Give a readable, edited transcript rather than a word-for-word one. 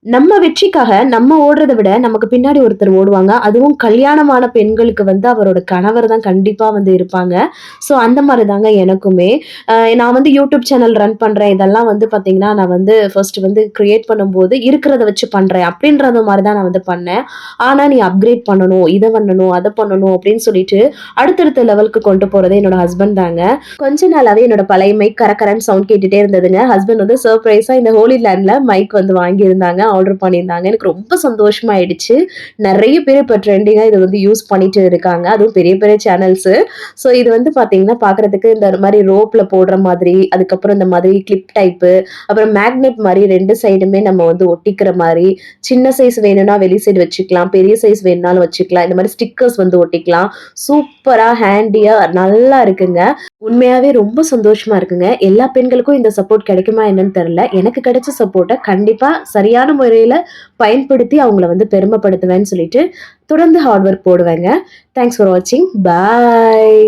நம்ம வெற்றிக்காக நம்ம ஓடுறத விட நமக்கு பின்னாடி ஒருத்தர் ஓடுவாங்க. அதுவும் கல்யாணமான பெண்களுக்கு வந்து அவரோட கணவர் தான் கண்டிப்பா வந்து இருப்பாங்க. ஸோ அந்த மாரி தாங்க எனக்குமே. நான் வந்து யூடியூப் சேனல் ரன் பண்றேன். இதெல்லாம் வந்து பார்த்தீங்கன்னா, நான் வந்து ஃபர்ஸ்ட் வந்து கிரியேட் பண்ணும்போது இருக்கிறத வச்சு பண்றேன். அப்படின்றது மாரி தான் நான் வந்து பண்ணேன். ஆனா நீ அப்கிரேட் பண்ணணும், இத பண்ணணும், அத பண்ணணும் அப்படின்னு சொல்லிட்டு அடுத்தடுத்த லெவலுக்கு கொண்டு போறதே என்னோட ஹஸ்பண்ட் தாங்க. கொஞ்ச நாளாவே என்னோட பழைய மைக் கரகரன்னு சவுண்ட் கேட்டுட்டே இருந்ததுங்க. ஹஸ்பண்ட் வந்து சர்ப்ரைஸா இந்த ஹோலி லேண்ட்ல மைக் வந்து வாங்கியிருந்தாங்க. ஆர்டர் பண்ணியிருந்தாங்க. எனக்கு ரொம்ப சந்தோஷமா ஆயிடுச்சு. நெறைய பேர் இப்ப ட்ரெண்டிங்கா இத வந்து யூஸ் பண்ணிட்டு இருக்காங்க. அதுவும் பெரிய பெரிய சேனல்ஸு. ஸோ இது வந்து பார்த்தீங்கன்னா, பார்க்கறதுக்கு இந்த மாரி ரோப்ல போடுற மாதிரி, அதுக்கப்புறம் இந்த மாதிரி கிளிப் டைப்பு, அப்புறம் மேக்னெட் மாரி 2 சைடுமே நம்ம வந்து ஒட்டிக்கிற மாரி, சின்ன சைஸ் வேணும்னா வெளி சைடு வச்சுக்கலாம். பெரிய சைஸ் வேணும்னாலும் வச்சுக்கலாம். இந்த மாரி ஸ்டிக்கர்ஸ் வந்து ஒட்டிக்கலாம். சூப்பரா, ஹேண்டியா நல்லா இருக்குங்க. உண்மையாவே ரொம்ப சந்தோஷமா இருக்குங்க. எல்லா பெண்களுக்கும் இந்த சப்போர்ட் கிடைக்குமா என்னன்னு தெரியல. எனக்கு கிடைச்ச சப்போர்ட்ட கண்டிப்பா சரியான முறையில பயன்படுத்தி அவங்கள வந்து பெருமைப்படுத்துவேன்னு சொல்லிட்டு, தொடர்ந்து ஹார்ட் ஒர்க் போடுவேங்க. தேங்க்ஸ் ஃபார் வாட்சிங். பாய்.